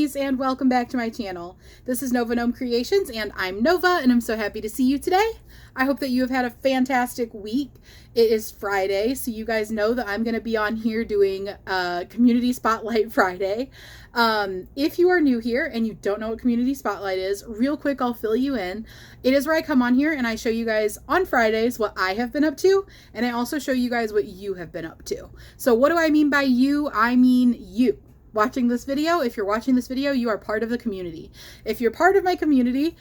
guys, and welcome back to my channel. This is Nova Gnome Creations, and I'm Nova, and I'm so happy to see you today. I hope that you have had a fantastic week. It is Friday, so you guys know that I'm going to be on here doing Community Spotlight Friday. If you are new here and you don't know what Community Spotlight is, real quick, I'll fill you in. It is where I come on here and I show you guys on Fridays what I have been up to, and I also show you guys what you have been up to. So what do I mean by you? I mean you. Watching this video, if you're watching this video, you are part of the community. If you're part of my community,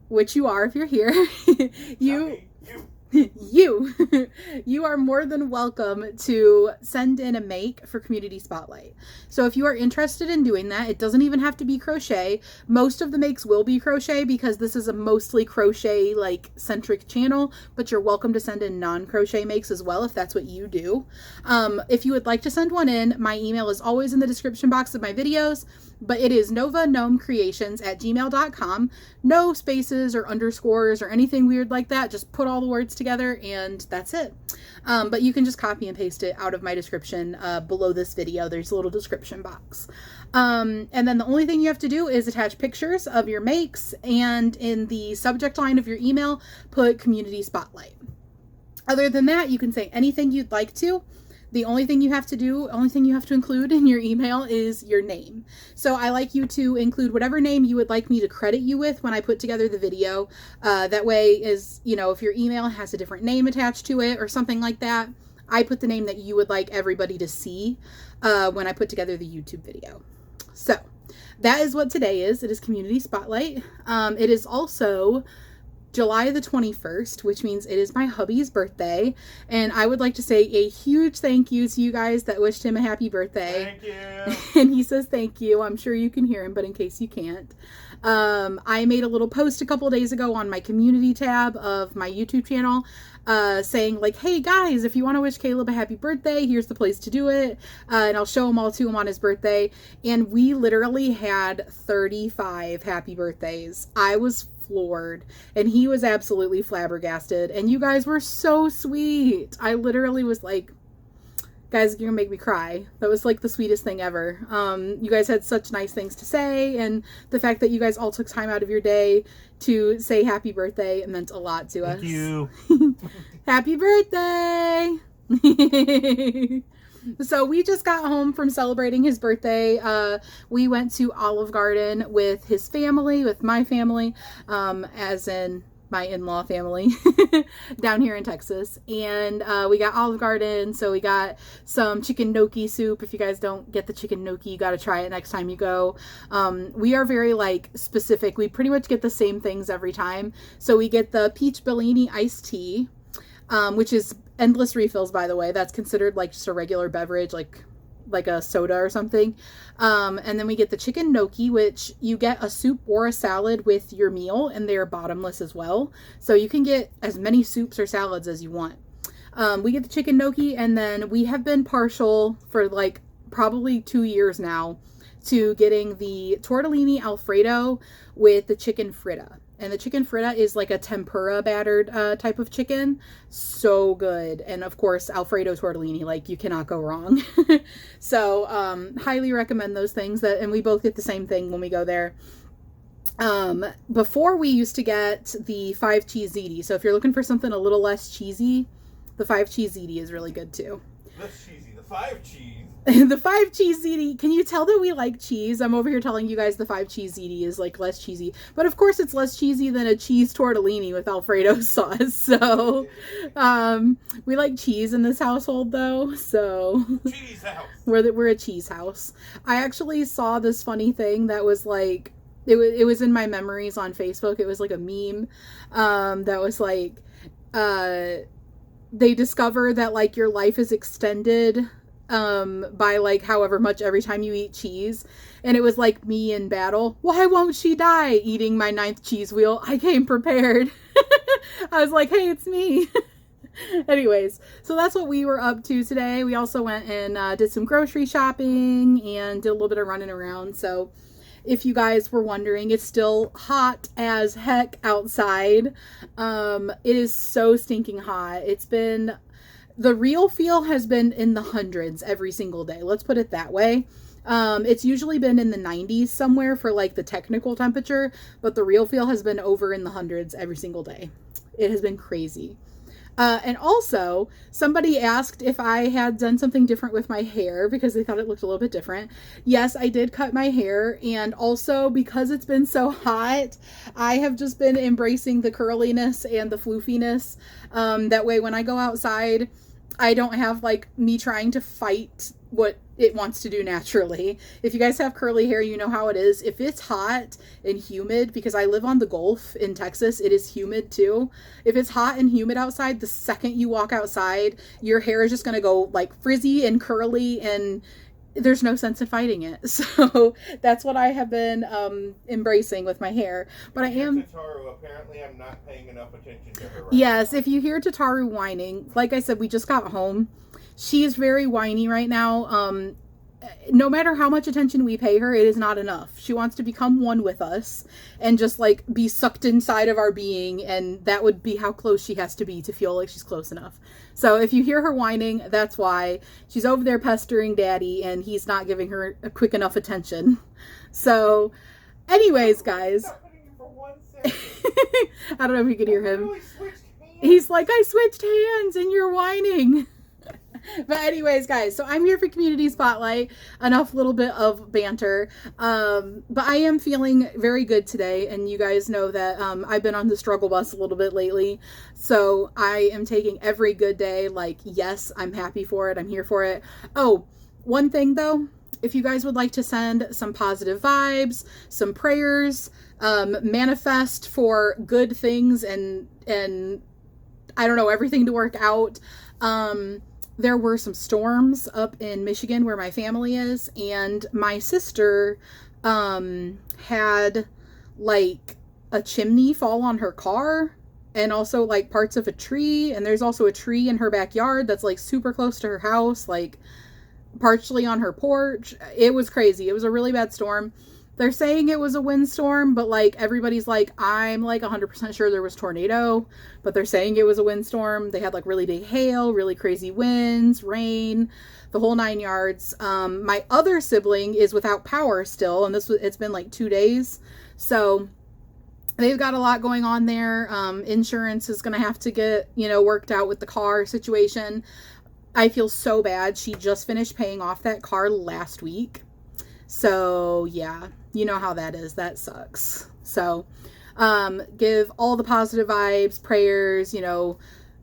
which you are if you're here, you are more than welcome to send in a make for Community Spotlight. So if you are interested in doing that, it doesn't even have to be crochet. Most of the makes will be crochet because this is a mostly crochet like centric channel, but you're welcome to send in non-crochet makes as well if that's what you do. If you would like to send one in, my email is always in the description box of my videos, but it is novagnomecreations@gmail.com. No spaces or underscores or anything weird like that. Just put all the words together and that's it. But you can just copy and paste it out of my description below this video. There's a little description box. And then the only thing you have to do is attach pictures of your makes, and in the subject line of your email, put Community Spotlight. Other than that, you can say anything you'd like to. The only thing you have to include in your email is your name. So I like you to include whatever name you would like me to credit you with when I put together the video. That way is, you know, if your email has a different name attached to it or something like that, I put the name that you would like everybody to see when I put together the YouTube video. So that is what today is. It is Community Spotlight. It is also July the 21st, which means it is my hubby's birthday, and I would like to say a huge thank you to you guys that wished him a happy birthday. Thank you. And he says thank you. I'm sure you can hear him, but in case you can't, I made a little post a couple days ago on my community tab of my YouTube channel saying like, hey guys, if you want to wish Caleb a happy birthday, here's the place to do it, and I'll show him all to him on his birthday. And we literally had 35 happy birthdays. I was floored, and he was absolutely flabbergasted, and you guys were so sweet. I literally was like, guys, you're gonna make me cry. That was like the sweetest thing ever. You guys had such nice things to say, and the fact that you guys all took time out of your day to say happy birthday, it meant a lot to us. Thank you. Happy birthday. So we just got home from celebrating his birthday. We went to Olive Garden with his family, with my family, as in my in-law family down here in Texas. And we got Olive Garden, so we got some chicken gnocchi soup. If you guys don't get the chicken gnocchi, you got to try it next time you go. We are very like specific. We pretty much get the same things every time. So we get the peach Bellini iced tea, which is endless refills, by the way. That's considered like just a regular beverage, like a soda or something. And then we get the chicken gnocchi, which you get a soup or a salad with your meal, and they are bottomless as well. So you can get as many soups or salads as you want. We get the chicken gnocchi, and then we have been partial for like probably 2 years now to getting the tortellini Alfredo with the chicken fritta. And the chicken fritta is like a tempura battered type of chicken. So good. And of course, Alfredo tortellini, like you cannot go wrong. So highly recommend those things. And we both get the same thing when we go there. Before we used to get the 5 cheese ziti. So if you're looking for something a little less cheesy, the 5 cheese ziti is really good too. Less cheesy. The 5 cheese. The 5 cheese ziti. Can you tell that we like cheese? I'm over here telling you guys the 5 cheese ziti is like less cheesy, but of course it's less cheesy than a cheese tortellini with Alfredo sauce. So we like cheese in this household though. So Cheese house. we're a cheese house. I actually saw this funny thing that was like, it was in my memories on Facebook. It was like a meme that was like they discover that like your life is extended by like however much every time you eat cheese. And it was like me in battle. Why won't she die? Eating my 9th cheese wheel. I came prepared. I was like, hey, it's me. Anyways, so that's what we were up to today. We also went and did some grocery shopping and did a little bit of running around. So if you guys were wondering, it's still hot as heck outside. It is so stinking hot. It's been, the real feel has been in the hundreds every single day. Let's put it that way. It's usually been in the 90s somewhere for like the technical temperature, but the real feel has been over in the hundreds every single day. It has been crazy. And also, somebody asked if I had done something different with my hair because they thought it looked a little bit different. Yes, I did cut my hair. And also, because it's been so hot, I have just been embracing the curliness and the floofiness. That way, when I go outside, I don't have like me trying to fight what it wants to do naturally. If you guys have curly hair, you know how it is. If it's hot and humid, because I live on the Gulf in Texas, it is humid too. If it's hot and humid outside, the second you walk outside, your hair is just going to go like frizzy and curly, and there's no sense in fighting it. So that's what I have been embracing with my hair. But I am... Tataru, apparently I'm not paying enough attention to her right Yes, now. if you hear Tataru whining, like I said, we just got home. She is very whiny right now. No matter how much attention we pay her, it is not enough. She wants to become one with us and just like be sucked inside of our being, and that would be how close she has to be to feel like she's close enough. So if you hear her whining, that's why. She's over there pestering Daddy, and he's not giving her a quick enough attention. So anyways, guys. I don't know if you could hear him. He's like, I switched hands and you're whining. But anyways, guys, so I'm here for Community Spotlight. Enough little bit of banter. But I am feeling very good today. And you guys know that I've been on the struggle bus a little bit lately. So I am taking every good day. Like, yes, I'm happy for it. I'm here for it. Oh, one thing though. If you guys would like to send some positive vibes, some prayers, manifest for good things and I don't know, everything to work out. There were some storms up in Michigan where my family is, and my sister had like a chimney fall on her car and also like parts of a tree, and there's also a tree in her backyard that's like super close to her house, like partially on her porch. It was crazy. It was a really bad storm. They're saying it was a windstorm, but like everybody's like, I'm like 100% sure there was tornado, but they're saying it was a windstorm. They had like really big hail, really crazy winds, rain, the whole 9 yards. My other sibling is without power still, and it's been like 2 days. So they've got a lot going on there. Insurance is going to have to get, worked out with the car situation. I feel so bad. She just finished paying off that car last week. So yeah, you know how that is. That sucks. So give all the positive vibes, prayers,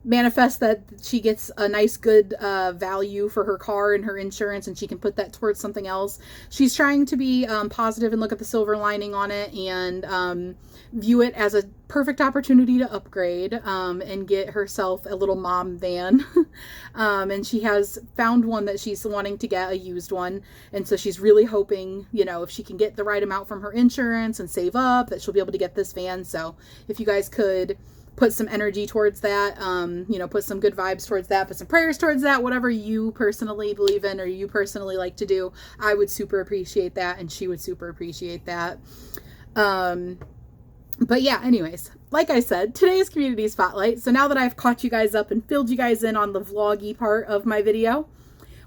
manifest that she gets a nice, good value for her car and her insurance, and she can put that towards something else. She's trying to be positive and look at the silver lining on it, and view it as a perfect opportunity to upgrade and get herself a little mom van. And she has found one that she's wanting to get, a used one. And so she's really hoping, if she can get the right amount from her insurance and save up, that she'll be able to get this van. So if you guys could put some energy towards that, put some good vibes towards that, put some prayers towards that, whatever you personally believe in or you personally like to do, I would super appreciate that, and she would super appreciate that. But yeah, anyways, like I said, today is Community Spotlight. So now that I've caught you guys up and filled you guys in on the vloggy part of my video,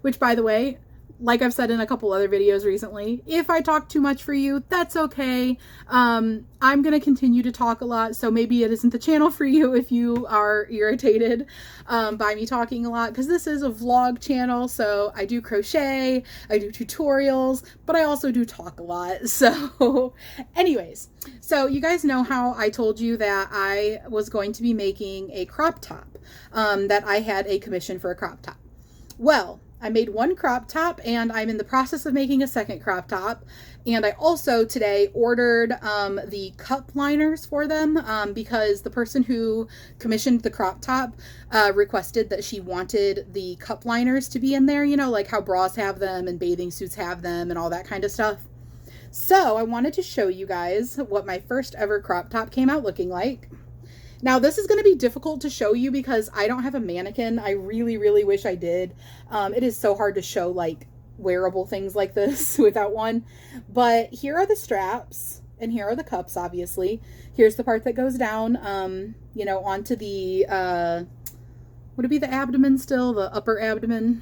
which by the way, like I've said in a couple other videos recently, if I talk too much for you, that's okay. I'm going to continue to talk a lot, so maybe it isn't the channel for you if you are irritated by me talking a lot, because this is a vlog channel, so I do crochet, I do tutorials, but I also do talk a lot. So anyways, so you guys know how I told you that I was going to be making a crop top, that I had a commission for a crop top. Well, I made one crop top, and I'm in the process of making a second crop top. And I also today ordered the cup liners for them because the person who commissioned the crop top requested that she wanted the cup liners to be in there, like how bras have them and bathing suits have them and all that kind of stuff. So I wanted to show you guys what my first ever crop top came out looking like. Now, this is going to be difficult to show you because I don't have a mannequin. I really, really wish I did. It is so hard to show like wearable things like this without one. But here are the straps, and here are the cups, obviously. Here's the part that goes down, onto the, would it be the abdomen still? The upper abdomen.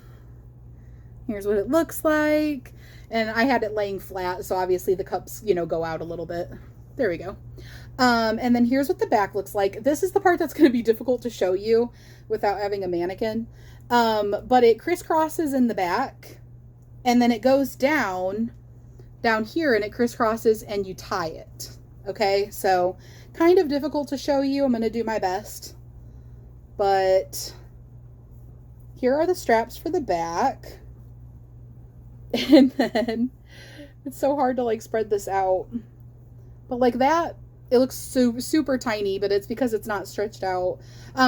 Here's what it looks like. And I had it laying flat, so obviously the cups, you know, go out a little bit. There we go. And then here's what the back looks like. This is the part that's going to be difficult to show you without having a mannequin. But it crisscrosses in the back, and then it goes down here, and it crisscrosses, and you tie it. Okay, so kind of difficult to show you. I'm going to do my best. But here are the straps for the back. And then it's so hard to like spread this out. But like that, it looks super tiny, but it's because it's not stretched out.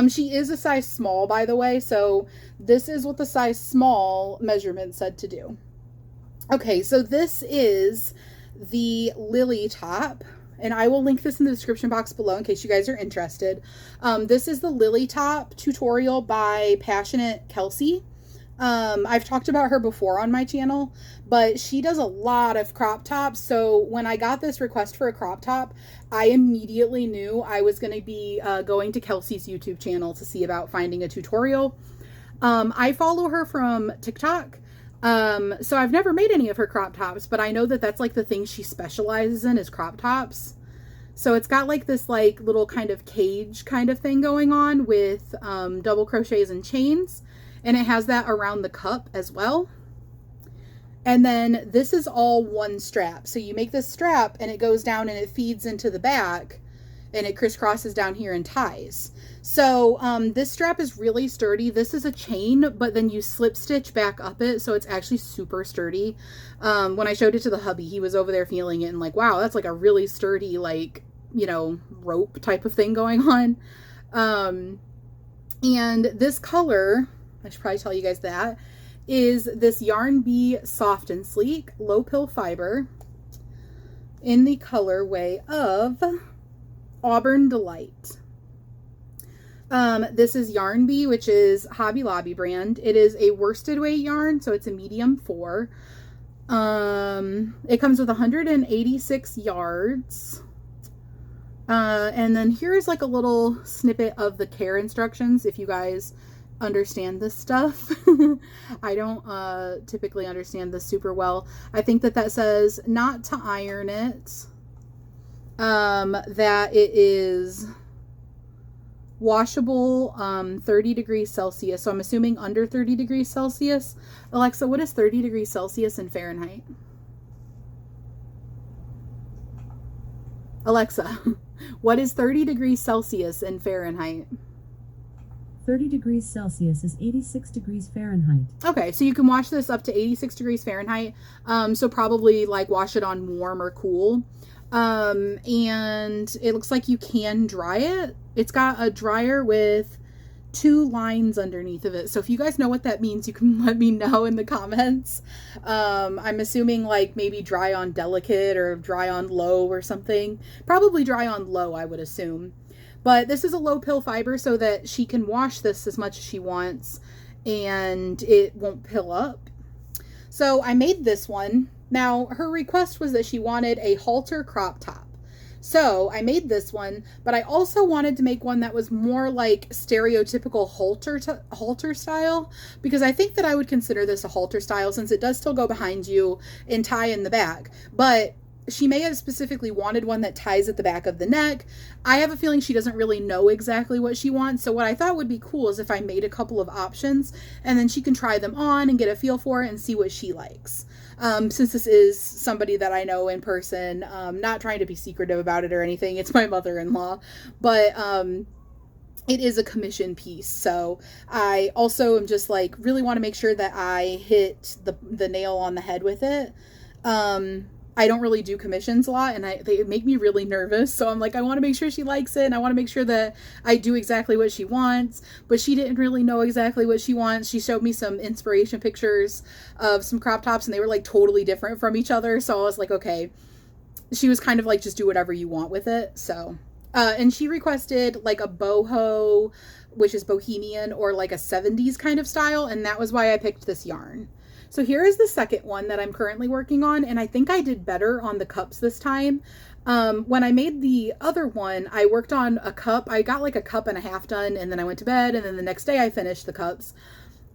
She is a size small, by the way, so this is what the size small measurement said to do. Okay, so this is the Lilly top, and I will link this in the description box below in case you guys are interested. This is the Lilly top tutorial by Passionate Kelsey. I've talked about her before on my channel, but she does a lot of crop tops. So when I got this request for a crop top, I immediately knew I was going to be going to Kelsey's YouTube channel to see about finding a tutorial. I follow her from TikTok. So I've never made any of her crop tops, but I know that that's like the thing she specializes in is crop tops. So it's got like this like little kind of cage kind of thing going on with double crochets and chains. And it has that around the cup as well. And then this is all one strap. So you make this strap and it goes down and it feeds into the back and it crisscrosses down here and ties. So this strap is really sturdy. This is a chain, but then you slip stitch back up it. So it's actually super sturdy. When I showed it to the hubby, he was over there feeling it and like, wow, that's like a really sturdy, like, you know, rope type of thing going on. And this color, I should probably tell you guys that, is this Yarn Bee Soft and Sleek Low Pill Fiber in the colorway of Auburn Delight. This is Yarn Bee, which is Hobby Lobby brand. It is a worsted weight yarn, so it's a medium 4. It comes with 186 yards. And then here's like a little snippet of the care instructions if you guys understand this stuff. I don't typically understand this super well. I think that says not to iron it, that it is washable 30 degrees Celsius. So I'm assuming under 30 degrees Celsius. Alexa, what is 30 degrees Celsius in Fahrenheit? Alexa, what is 30 degrees Celsius in Fahrenheit? 30 degrees Celsius is 86 degrees Fahrenheit. Okay, so you can wash this up to 86 degrees Fahrenheit. So probably like wash it on warm or cool. And it looks like you can dry it. It's got a dryer with 2 lines underneath of it. So if you guys know what that means, you can let me know in the comments. I'm assuming like maybe dry on delicate or dry on low or something. Probably dry on low, I would assume. But this is a low pill fiber so that she can wash this as much as she wants and it won't pill up. So I made this one. Now her request was that she wanted a halter crop top. So I made this one, but I also wanted to make one that was more like stereotypical halter style, because I think that I would consider this a halter style since it does still go behind you and tie in the back. But she may have specifically wanted one that ties at the back of the neck. I have a feeling she doesn't really know exactly what she wants. So what I thought would be cool is if I made a couple of options and then she can try them on and get a feel for it and see what she likes. Since this is somebody that I know in person, not trying to be secretive about it or anything. It's my mother-in-law, but it is a commission piece. So I also am just like really want to make sure that I hit the nail on the head with it. I don't really do commissions a lot and they make me really nervous. So I'm like, I want to make sure she likes it and I want to make sure that I do exactly what she wants, but she didn't really know exactly what she wants. She showed me some inspiration pictures of some crop tops and they were like totally different from each other. So I was like, okay, she was kind of like, just do whatever you want with it. So, and she requested like a boho, which is bohemian or like a 70s kind of style. And that was why I picked this yarn. So here is the second one that I'm currently working on, and I think I did better on the cups this time. When I made the other one, I worked on a cup. I got like a cup and a half done, and then I went to bed, and then the next day I finished the cups.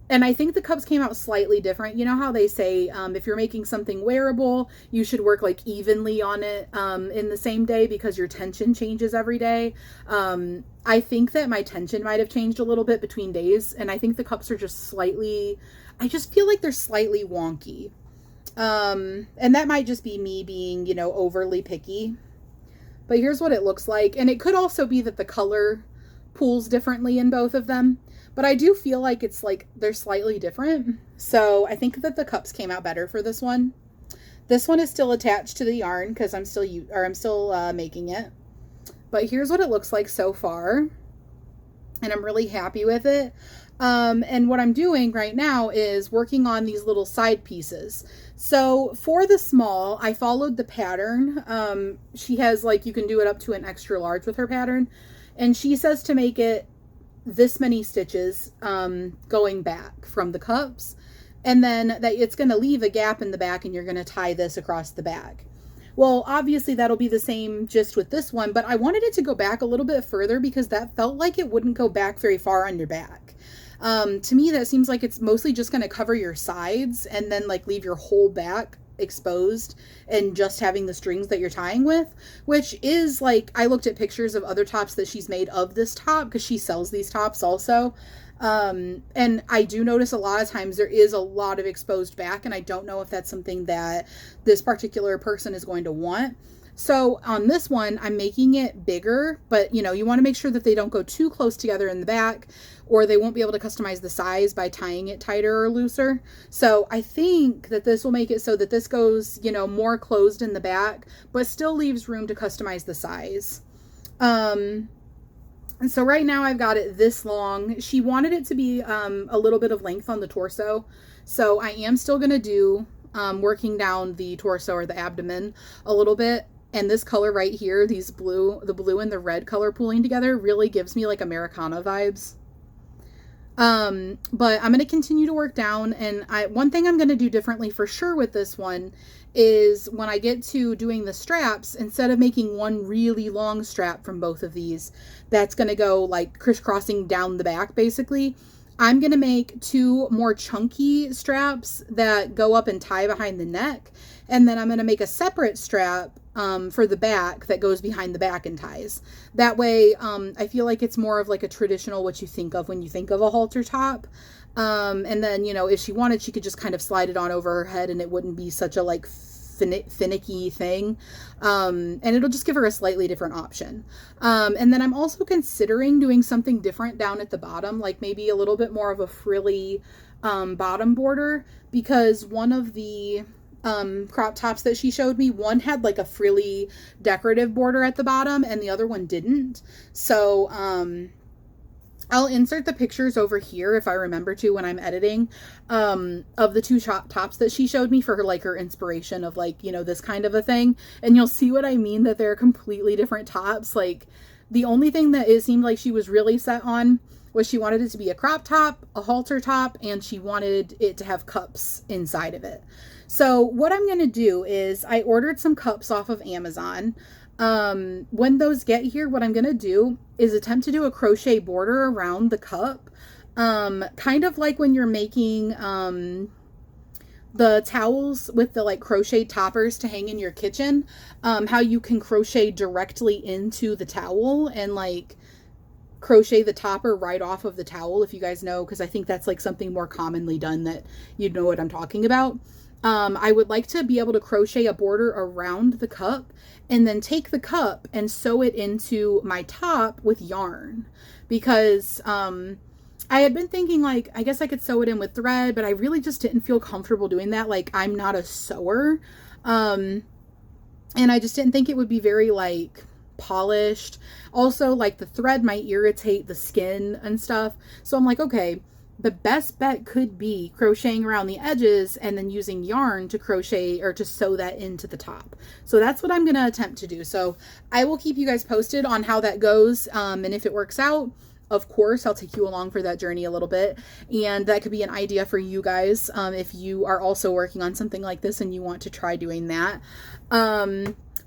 And I think the cups came out slightly different. You know how they say if you're making something wearable, you should work like evenly on it in the same day because your tension changes every day. I think that my tension might have changed a little bit between days, and I think the cups are just slightly, I just feel like they're slightly wonky. And that might just be me being, you know, overly picky. But here's what it looks like. And it could also be that the color pools differently in both of them. But I do feel like it's like they're slightly different. So I think that the cups came out better for this one. This one is still attached to the yarn because I'm still making it. But here's what it looks like so far. And I'm really happy with it. And what I'm doing right now is working on these little side pieces. So for the small, I followed the pattern. She has like, you can do it up to an extra large with her pattern. And she says to make it this many stitches going back from the cups, and then that it's going to leave a gap in the back and you're going to tie this across the back. Well, obviously that'll be the same just with this one, but I wanted it to go back a little bit further because that felt like it wouldn't go back very far on your back. To me, that seems like it's mostly just going to cover your sides and then like leave your whole back exposed and just having the strings that you're tying with, which is like, I looked at pictures of other tops that she's made of this top because she sells these tops also. And I do notice a lot of times there is a lot of exposed back, and I don't know if that's something that this particular person is going to want. So on this one, I'm making it bigger, but you know, you want to make sure that they don't go too close together in the back, or they won't be able to customize the size by tying it tighter or looser. So I think that this will make it so that this goes, you know, more closed in the back, but still leaves room to customize the size. And so right now I've got it this long. She wanted it to be a little bit of length on the torso. So I am still going to do working down the torso or the abdomen a little bit. And this color right here, the blue and the red color pooling together really gives me like Americana vibes. But I'm going to continue to work down. And one thing I'm going to do differently for sure with this one is when I get to doing the straps, instead of making one really long strap from both of these, that's going to go like crisscrossing down the back, basically. I'm going to make two more chunky straps that go up and tie behind the neck. And then I'm going to make a separate strap for the back that goes behind the back and ties. That way, I feel like it's more of like a traditional, what you think of when you think of a halter top. And then, you know, if she wanted, she could just kind of slide it on over her head and it wouldn't be such a like finicky thing. And it'll just give her a slightly different option. And then I'm also considering doing something different down at the bottom, like maybe a little bit more of a frilly bottom border, because one of the crop tops that she showed me, one had like a frilly decorative border at the bottom and the other one didn't. So I'll insert the pictures over here if I remember to when I'm editing of the two tops that she showed me for her, like her inspiration of like, you know, this kind of a thing. And you'll see what I mean, that they're completely different tops. Like the only thing that it seemed like she was really set on was she wanted it to be a crop top, a halter top, and she wanted it to have cups inside of it. So what I'm going to do is I ordered some cups off of Amazon. When those get here, what I'm going to do is attempt to do a crochet border around the cup. Kind of like when you're making, the towels with the like crochet toppers to hang in your kitchen, how you can crochet directly into the towel and like crochet the topper right off of the towel, if you guys know, because I think that's like something more commonly done that you'd know what I'm talking about. I would like to be able to crochet a border around the cup and then take the cup and sew it into my top with yarn, because I had been thinking like, I guess I could sew it in with thread, but I really just didn't feel comfortable doing that. Like I'm not a sewer. And I just didn't think it would be very like polished. Also, like the thread might irritate the skin and stuff. So I'm like, okay, the best bet could be crocheting around the edges and then using yarn to crochet or to sew that into the top. So that's what I'm going to attempt to do. So I will keep you guys posted on how that goes. And if it works out, of course, I'll take you along for that journey a little bit. And that could be an idea for you guys if you are also working on something like this and you want to try doing that.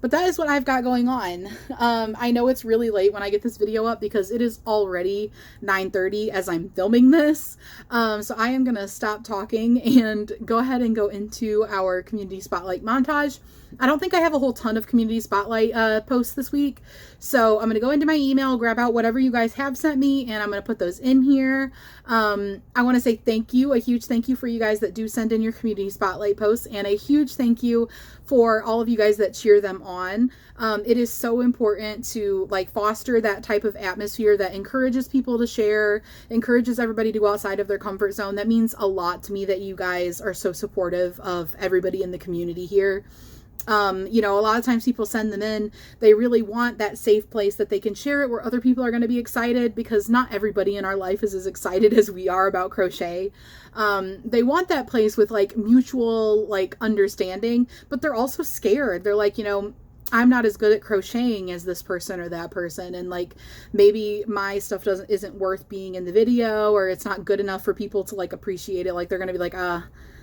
But that is what I've got going on. I know it's really late when I get this video up because it is already 9:30 as I'm filming this. So I am going to stop talking and go ahead and go into our community spotlight montage. I don't think I have a whole ton of community spotlight posts this week. So I'm going to go into my email, grab out whatever you guys have sent me, and I'm going to put those in here. I want to say thank you, a huge thank you for you guys that do send in your community spotlight posts, and a huge thank you for all of you guys that cheer them on. It is so important to like foster that type of atmosphere that encourages people to share, encourages everybody to go outside of their comfort zone. That means a lot to me that you guys are so supportive of everybody in the community here. You know, a lot of times people send them in, they really want that safe place that they can share it where other people are going to be excited, because not everybody in our life is as excited as we are about crochet. They want that place with like mutual like understanding, but they're also scared. They're like, you know, I'm not as good at crocheting as this person or that person, and like maybe my stuff isn't worth being in the video, or it's not good enough for people to like appreciate it. Like they're going to be like,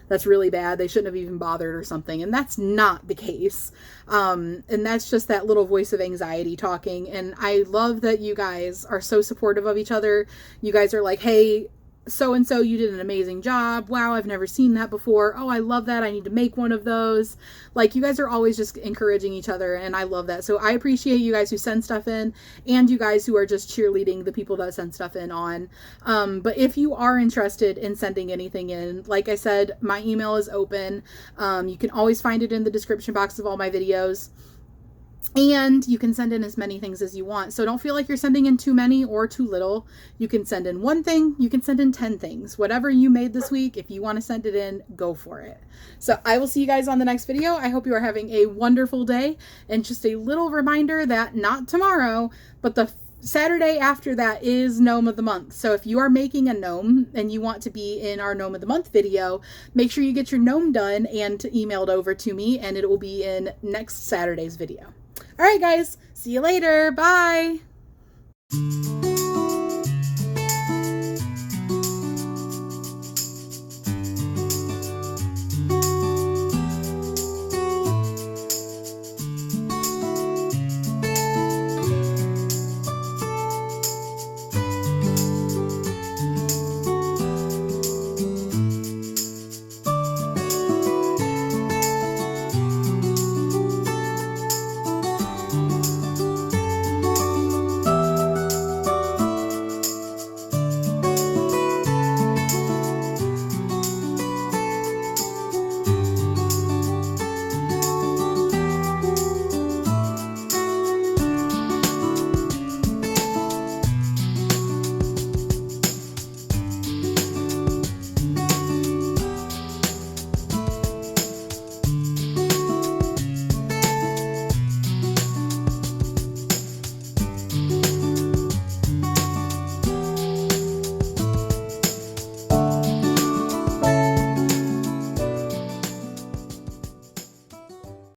that's really bad, they shouldn't have even bothered or something. And that's not the case. And that's just that little voice of anxiety talking. And I love that you guys are so supportive of each other. You guys are like, hey, so-and-so, you did an amazing job. Wow, I've never seen that before. Oh, I love that. I need to make one of those. Like, you guys are always just encouraging each other, and I love that. So I appreciate you guys who send stuff in, and you guys who are just cheerleading the people that send stuff in on. But if you are interested in sending anything in, like I said, my email is open. You can always find it in the description box of all my videos. And you can send in as many things as you want. So don't feel like you're sending in too many or too little. You can send in one thing, you can send in 10 things. Whatever you made this week, if you want to send it in, go for it. So I will see you guys on the next video. I hope you are having a wonderful day. And just a little reminder that not tomorrow, but the Saturday after that is Gnome of the Month. So if you are making a gnome and you want to be in our Gnome of the Month video, make sure you get your gnome done and emailed over to me, and it will be in next Saturday's video. All right, guys, see you later. Bye.